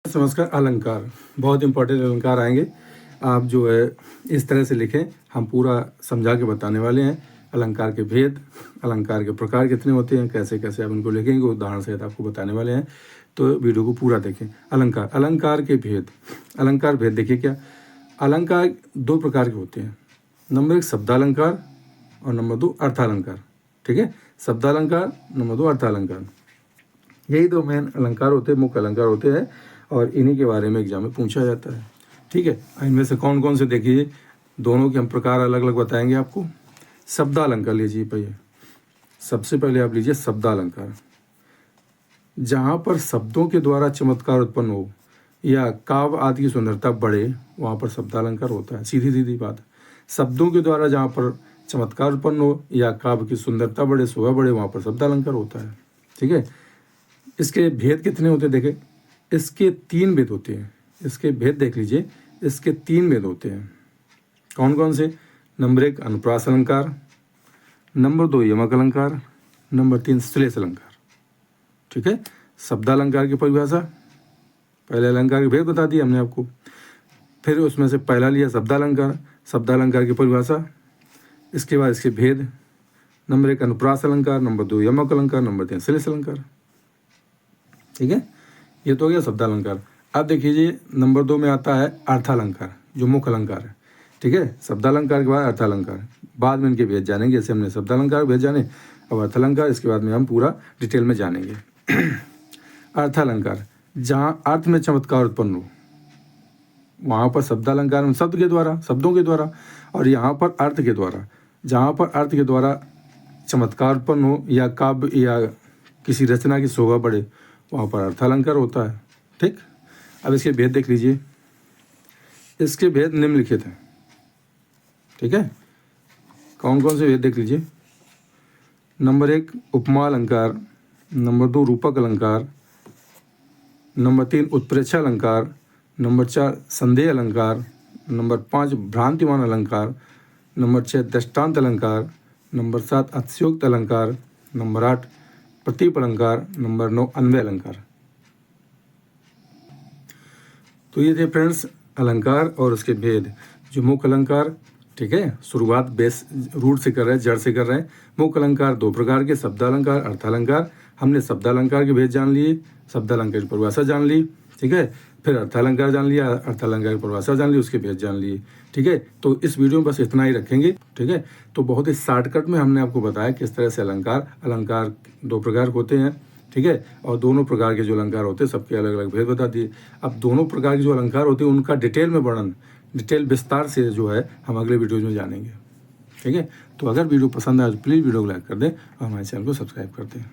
नमस्कार। अलंकार बहुत इंपॉर्टेंट अलंकार आएंगे। आप जो है इस तरह से लिखें, हम पूरा समझा के बताने वाले हैं। अलंकार के भेद, अलंकार के प्रकार कितने होते हैं, कैसे कैसे आप उनको लिखेंगे, उदाहरण सहित आपको बताने वाले हैं। तो वीडियो को पूरा देखें। अलंकार, अलंकार के भेद। अलंकार भेद देखिए क्या, अलंकार दो प्रकार के होते हैं। नंबर एक शब्दालंकार और नंबर दो अर्थालंकार। ठीक है, शब्दालंकार, नंबर दो अर्थालंकार। यही दो मेन अलंकार होते हैं, मुख्य अलंकार होते हैं, और इन्हीं के बारे में एग्जाम में पूछा जाता है। ठीक है, इनमें से कौन कौन से देखिए, दोनों के हम प्रकार अलग अलग बताएंगे आपको। शब्दालंकार लीजिए पहले, सबसे पहले आप लीजिए शब्दालंकार। जहाँ पर शब्दों के द्वारा चमत्कार उत्पन्न हो या काव्य आदि की सुंदरता बढ़े, वहाँ पर शब्दालंकार होता है। सीधी सीधी बात, शब्दों के द्वारा जहाँ पर चमत्कार उत्पन्न हो या काव्य की सुंदरता बढ़े, शोभा बढ़े, वहाँ पर शब्दालंकार होता है। ठीक है, इसके भेद कितने होते हैं देखें, इसके तीन भेद होते हैं। इसके भेद देख लीजिए, इसके तीन भेद होते हैं। कौन कौन से? नंबर एक अनुप्रास अलंकार, नंबर दो यमक अलंकार, नंबर तीन श्लेष अलंकार। ठीक है, शब्दालंकार की परिभाषा, पहले अलंकार के भेद बता दिए हमने आपको, फिर उसमें से पहला लिया शब्दालंकार, शब्दालंकार की परिभाषा, इसके बाद इसके भेद। नंबर एक अनुप्रास अलंकार, नंबर दो यमक अलंकार, नंबर तीन श्लेष अलंकार। ठीक है, ये तो हो गया शब्दालंकार। अब देखिए नंबर दो में आता है अर्थालंकार, जो मुख्य अलंकार है। ठीक है, शब्दालंकार के बाद अर्थालंकार, बाद में इनके भेद जानेंगे। जैसे हमने शब्दालंकार भेद जाने, अब अर्थालंकार, इसके बाद में हम पूरा डिटेल में जानेंगे। अर्थालंकार, जहाँ अर्थ में चमत्कार उत्पन्न हो, वहाँ पर शब्दालंकार में शब्द के द्वारा, शब्दों के द्वारा, और यहाँ पर अर्थ के द्वारा। जहाँ पर अर्थ के द्वारा चमत्कार उत्पन्न हो या काव्य या किसी रचना की शोभा बढ़े, वहाँ पर अर्थालंकार होता है। ठीक, अब इसके भेद देख लीजिए। इसके भेद निम्नलिखित हैं। ठीक है, कौन कौन से भेद देख लीजिए। नंबर एक उपमा अलंकार, नंबर दो रूपक अलंकार, नंबर तीन उत्प्रेक्षा अलंकार, नंबर चार संदेह अलंकार, नंबर पाँच भ्रांतिमान अलंकार, नंबर छः दृष्टांत अलंकार, नंबर सात अतिशयोक्त अलंकार, नंबर आठ प्रतीप अलंकार, नंबर नौ अन्वय अलंकार। तो ये थे फ्रेंड्स अलंकार और उसके भेद, जो मुख्य अलंकार। ठीक है, शुरुआत बेस रूट से कर रहे हैं, जड़ से कर रहे हैं। मुख्य अलंकार दो प्रकार के, शब्दालंकार, अर्थालंकार। हमने शब्दालंकार के भेद जान लिए, शब्दालंकार की परिभाषा जान ली। ठीक है, फिर अर्थालंकार जान लिया, अर्थालंकार की परिभाषा जान ली, उसके भेद जान लिए। ठीक है, तो इस वीडियो में बस इतना ही रखेंगे। ठीक है, तो बहुत ही शॉर्टकट में हमने आपको बताया किस तरह से अलंकार दो प्रकार होते हैं। ठीक है, और दोनों प्रकार के जो अलंकार होते हैं सबके अलग अलग भेद बता दिए। अब दोनों प्रकार के जो अलंकार होते हैं उनका डिटेल में वर्णन, डिटेल विस्तार से जो है हम अगले वीडियोज में जानेंगे। ठीक है, तो अगर वीडियो पसंद आए तो प्लीज़ वीडियो को लाइक कर दें और हमारे चैनल को सब्सक्राइब कर दें।